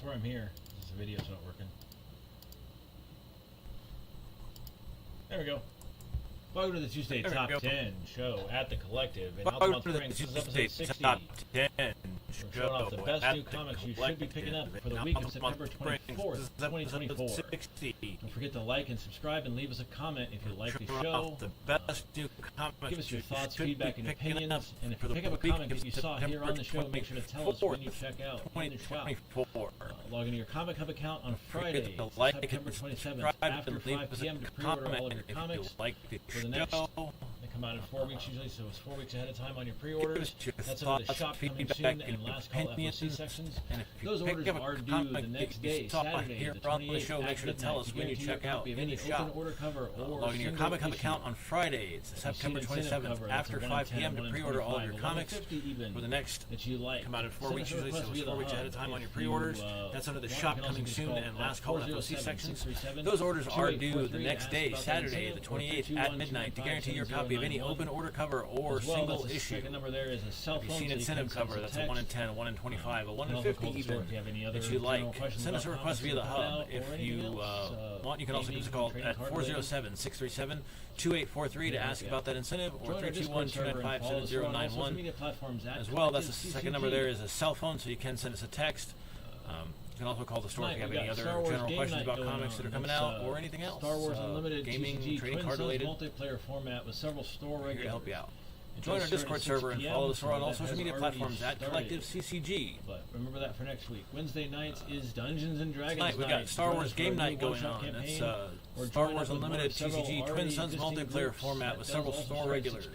swear I'm here. This video's not working. There we go. Welcome to the Tuesday Top 10 show at the Collective in Altamont Springs. This is episode 60. Top 10 We're showing off the best new comics you should be picking up for the week of September 24th, 2024. Don't forget to like and subscribe and leave us a comment if you like the show. Give us your thoughts, feedback, and opinions. And if you pick up a comic that you saw here on the show, make sure to tell us when you check out in the shop. Log into your Comic Hub account on Friday, September 27th, after 5 p.m. to pre-order all of your comics. For the next, they come out in 4 weeks usually, so it's 4 weeks ahead of time on your pre-orders. That's under the shop coming soon and last call FOC sections. Those orders are due the next day, Saturday, the 28th. Make sure to tell us when you check out in the shop. Order cover or log into your Comic Hub account on Friday, it's September 27th, after 5 p.m. to pre-order all of your comics. For the next, that you like, come out in 4 weeks usually, so it's 4 weeks ahead of time on your pre-orders. That's under the shop coming soon and last call FOC sections. Those orders are due the next day, Saturday, the 28th at midnight, to guarantee your copy of any open order cover or single issue. If you've seen incentive cover, that's a 1 in 10, a 1 in 25, a 1 in 50 even, that you like, send us a request via the hub. If you want, you can also give us a call at 407-637-2843 to ask about that incentive, or 321-295-7091. As well, that's the second number there is a cell phone, so you can send us a text. You can also call the store if you have any other general questions about comics that are coming out or anything else. Star Wars Unlimited gaming, TCG trading card related. Multiplayer format with several store regulars. Here to help you out. Join our Discord server and follow the store on all social media platforms at Collective CCG. But remember that for next week. Wednesday nights is Dungeons and Dragons night. We've got Star Wars Game Night going on. It's Star Wars Unlimited TCG Twin Suns multiplayer format with several store regulars.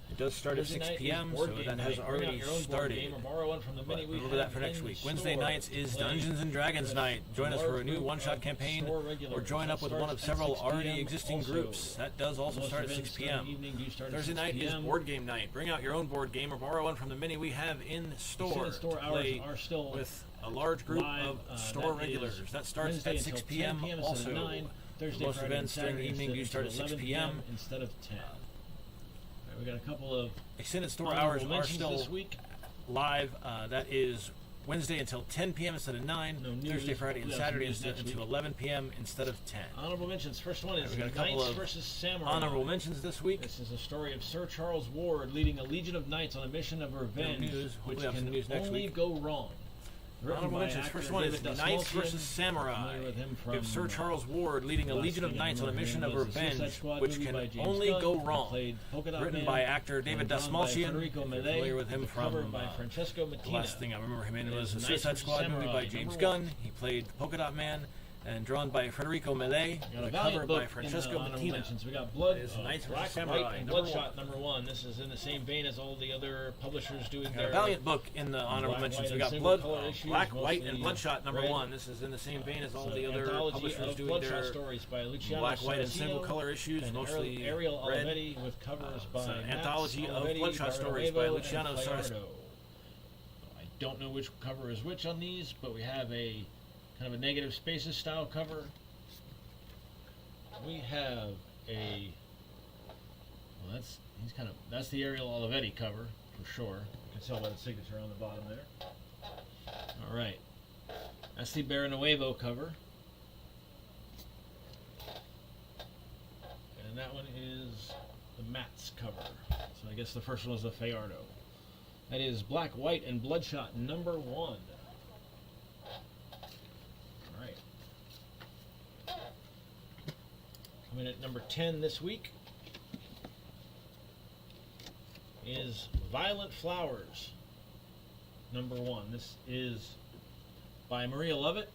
It does start at 6 p.m., so that has already started. Remember that for next week. Wednesday nights is Dungeons & Dragons night. Join us for a new one-shot campaign, or join up with one of several already existing groups. That does also start at 6 p.m. Thursday night is board game night. Bring out your own board game or borrow one from the many we have in store. Play with a large group of store regulars. That starts at 6 p.m. also. Most events during the evening do start at 6 p.m. instead of 10. We got a couple of extended store hours are still this week live. That is Wednesday until 10 p.m. instead of 9. Thursday, Friday, and Saturday until 11 p.m. instead of 10. Honorable mentions. First one is we got a couple Knights of versus Samurai. Honorable mentions this week. This is a story of Sir Charles Ward leading a legion of knights on a mission of revenge, which can only go wrong. Honorable mentions. First one is Knights versus Samurai. We have Sir Charles Ward leading a legion of knights on a mission of revenge, which can only go wrong. Written by actor David Dastmalchian. Familiar with him from the last thing I remember him in was the Suicide Squad movie by James Gunn. He played Polka Dot Man. And drawn by Federico Melee, with a cover by Francesco Mattina. We got Blood, Knights Black, White, and Bloodshot #1. This is in the same vein as all the other publishers doing their Valiant book in the honorable mentions. We got Blood, Black, White, and Bloodshot #1. This is in the same vein as all the other publishers doing their stories by Black, White, and single color issues, mostly Ariel red. Olivetti with covers by an anthology of Bloodshot stories by Luciano Saraceno. I don't know which cover is which on these, but we have a kind of a Negative Spaces style cover. We have a, well, that's the Ariel Olivetti cover for sure. You can tell by the signature on the bottom there. All right, that's the Barrenuevo cover, and that one is the Mats cover. So I guess the first one was the Fajardo. That is Black, White, and Bloodshot #1. Coming at number 10 this week is Violent Flowers #1. This is by Maria Lovett.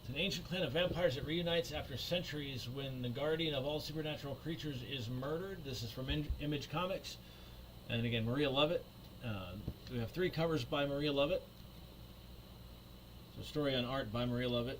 It's an ancient clan of vampires that reunites after centuries when the guardian of all supernatural creatures is murdered. This is from Image Comics. And again, Maria Lovett. We have 3 covers by Maria Lovett. So story on art by Maria Lovett.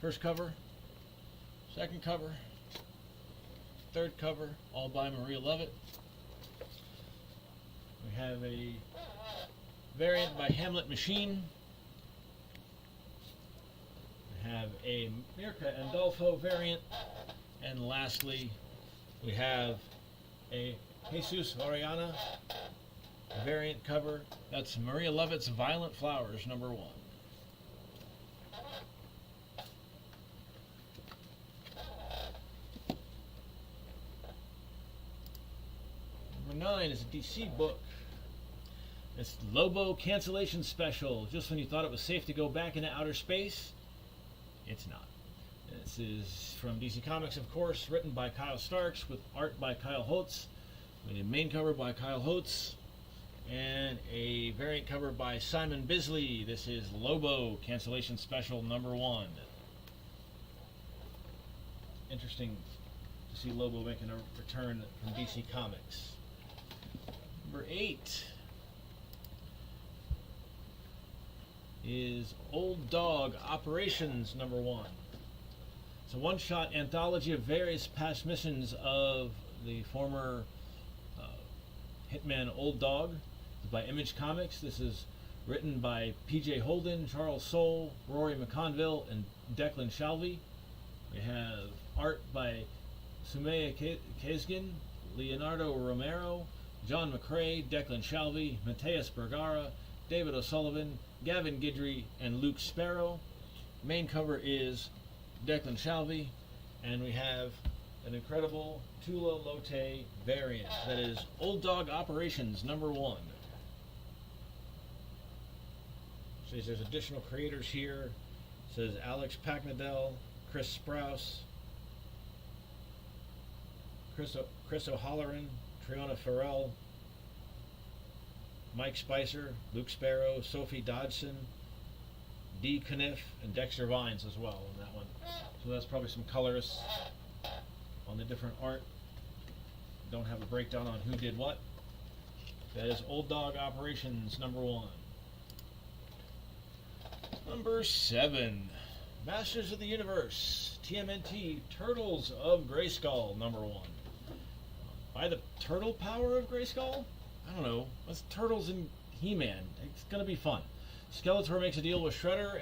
First cover, second cover, third cover, all by Maria Lovett. We have a variant by Hamlet Machine. We have a Mirka Andolfo variant. And lastly, we have a Jesus Oriana variant cover. That's Maria Lovett's Violent Flowers, #1. Number 9 is a DC book. It's Lobo Cancellation Special. Just when you thought it was safe to go back into outer space, it's not. This is from DC Comics, of course, written by Kyle Starks with art by Kyle Holtz. We need a main cover by Kyle Holtz and a variant cover by Simon Bisley. This is Lobo Cancellation Special #1. Interesting to see Lobo making a return from DC Comics. Number 8 is Old Dog Operations #1. It's a one-shot anthology of various past missions of the former hitman Old Dog. It's by Image Comics. This is written by P.J. Holden, Charles Soule, Rory McConville, and Declan Shalvey. We have art by Sumaya Kazgin, Leonardo Romero, John McCrae, Declan Shalvey, Mateus Bergara, David O'Sullivan, Gavin Guidry, and Luke Sparrow. Main cover is Declan Shalvey, and we have an incredible Tula Lotte variant. That is Old Dog Operations #1. So there's additional creators here. It says Alex Packnadell, Chris Sprouse, Chris O'Halloran, Triona Farrell, Mike Spicer, Luke Sparrow, Sophie Dodson, Dee Caniff, and Dexter Vines as well on that one. So that's probably some colorists on the different art. Don't have a breakdown on who did what. That is Old Dog Operations #1. Number 7, Masters of the Universe, TMNT, Turtles of Grayskull #1. By the turtle power of Grayskull? I don't know. That's Turtles and He-Man. It's gonna be fun. Skeletor makes a deal with Shredder,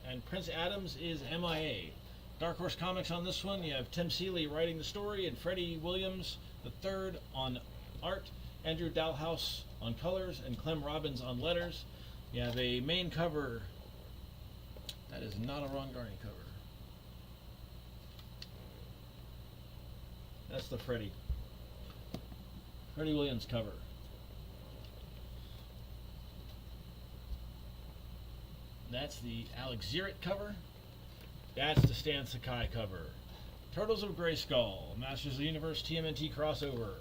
and Prince Adams is MIA. Dark Horse Comics on this one. You have Tim Seeley writing the story, and Freddie Williams III on art, Andrew Dalhouse on colors, and Clem Robbins on letters. You have a main cover. That is not a Ron Garney cover. That's the Freddie Williams cover. That's the Alex Zirrett cover. That's the Stan Sakai cover. Turtles of Grayskull, Masters of the Universe TMNT crossover.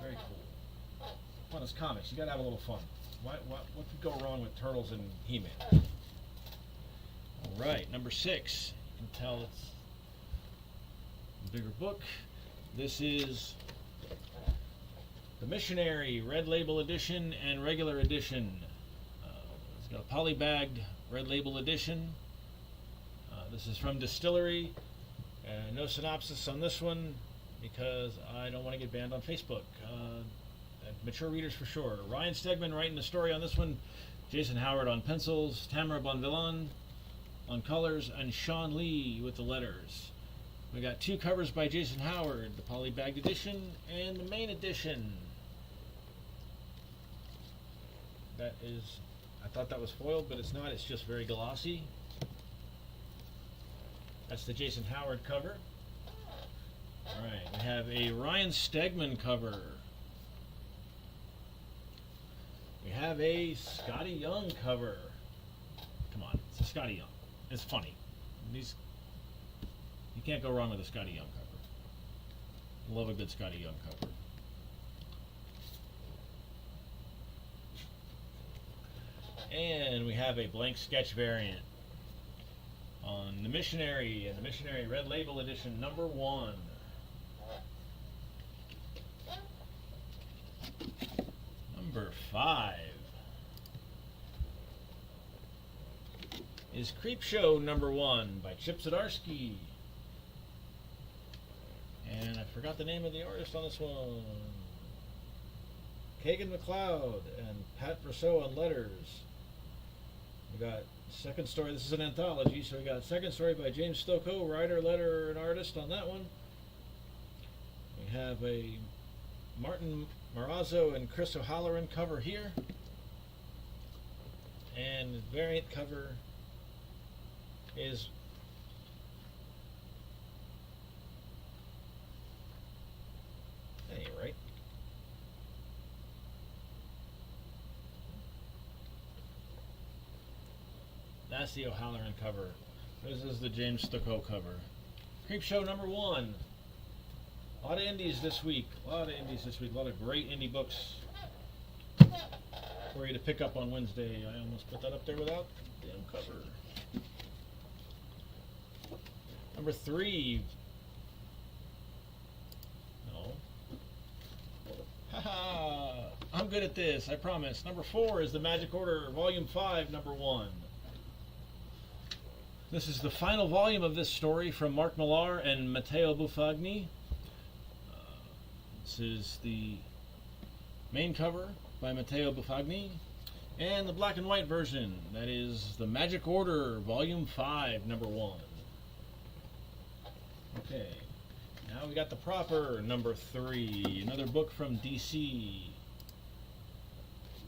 Very cool. Fun as comics. You gotta have a little fun. What could go wrong with Turtles and He-Man? Alright, number 6. You can tell it's a bigger book. This is the Missionary Red Label Edition and Regular Edition. It's got a polybagged Red Label Edition. This is from Distillery. No synopsis on this one because I don't want to get banned on Facebook. Mature readers for sure. Ryan Stegman writing the story on this one. Jason Howard on pencils. Tamara Bonvillain on colors. And Sean Lee with the letters. We got 2 covers by Jason Howard. The polybagged edition and the main edition. That is... I thought that was foiled, but it's not. It's just very glossy. That's the Jason Howard cover. Alright, we have a Ryan Stegman cover. We have a Scotty Young cover. Come on, it's a Scotty Young. It's funny. You can't go wrong with a Scotty Young cover. Love a good Scotty Young cover. And we have a blank sketch variant on the Missionary and the Missionary Red Label Edition #1. Number 5 is Creepshow #1 by Chip Zdarsky. And I forgot the name of the artist on this one. Kagan McLeod and Pat Brousseau on letters. We got second story. This is an anthology, so we got second story by James Stokoe, writer, letterer, and artist on that one. We have a Martin Marazzo and Chris O'Halloran cover here. And variant cover is that ain't right. That's the O'Halloran cover. This is the James Stucco cover. Creep Show number 1. A lot of indies this week. A lot of great indie books for you to pick up on Wednesday. I almost put that up there without the damn cover. Number 3. No. Haha. I'm good at this, I promise. Number 4 is the Magic Order, Volume 5, number 1. This is the final volume of this story from Mark Millar and Matteo Buffagni. This is the main cover by Matteo Buffagni, and the black and white version, that is the Magic Order, Volume 5, number 1. Okay, now we got the proper number 3, another book from DC.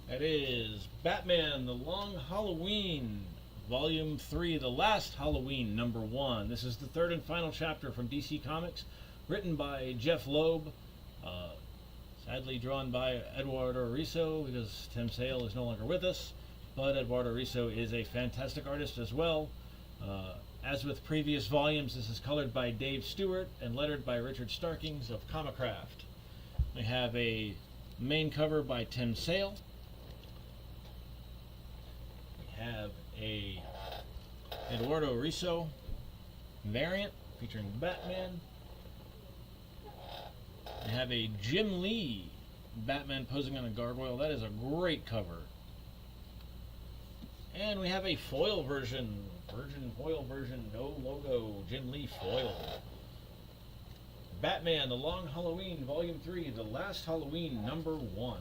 That is Batman, The Long Halloween, Volume 3, The Last Halloween, number 1. This is the third and final chapter from DC Comics, written by Jeff Loeb, sadly drawn by Eduardo Risso, because Tim Sale is no longer with us, but Eduardo Risso is a fantastic artist as well. As with previous volumes, this is colored by Dave Stewart and lettered by Richard Starkings of Comicraft. We have a main cover by Tim Sale. We have a Eduardo Risso variant featuring Batman. We have a Jim Lee Batman posing on a gargoyle. That is a great cover. And we have a foil version, foil version, no logo, Jim Lee foil. Batman, The Long Halloween, Volume 3, The Last Halloween, number 1.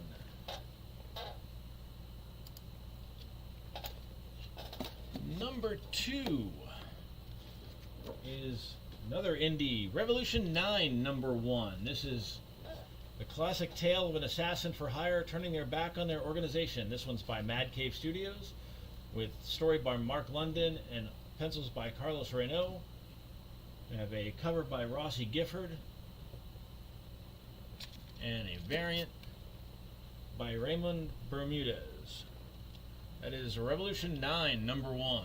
Number 2 is another indie, Revolution 9, number 1. This is the classic tale of an assassin for hire turning their back on their organization. This one's by Mad Cave Studios, with story by Mark London and pencils by Carlos Reynaud. We have a cover by Rossi Gifford, and a variant by Raymond Bermudez. That is Revolution 9, number 1.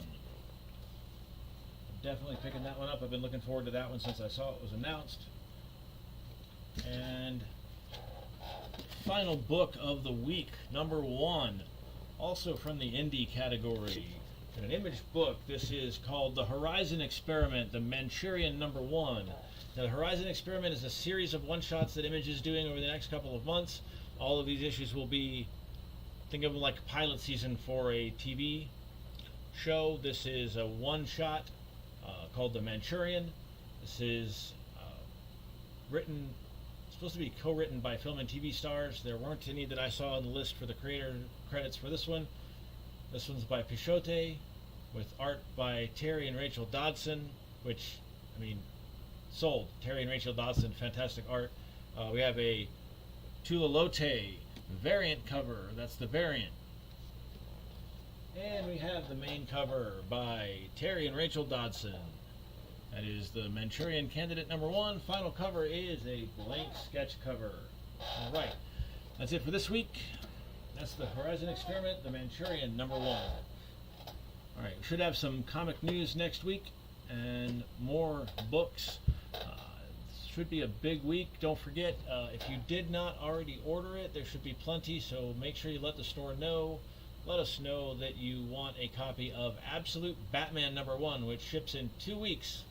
Definitely picking that one up. I've been looking forward to that one since I saw it was announced. And final book of the week, number 1, also from the indie category. In an image book, this is called The Horizon Experiment, The Manchurian, number 1. Now, The Horizon Experiment is a series of one-shots that Image is doing over the next couple of months. All of these issues will be, think of them like a pilot season for a TV show. This is a one-shot called The Manchurian. This is supposed to be co-written by film and TV stars. There weren't any that I saw on the list for the creator credits for this one. This one's by Pichote, with art by Terry and Rachel Dodson, which, I mean, sold. Terry and Rachel Dodson, fantastic art. We have a Tula Lote variant cover. That's the variant. And we have the main cover by Terry and Rachel Dodson. That is the Manchurian Candidate number 1. Final cover is a blank sketch cover. All right, that's it for this week. That's the Horizon Experiment, the Manchurian number 1. All right, we should have some comic news next week and more books. Should be a big week. Don't forget, if you did not already order it, there should be plenty, so make sure you let the store know. Let us know that you want a copy of Absolute Batman number 1, which ships in 2 weeks.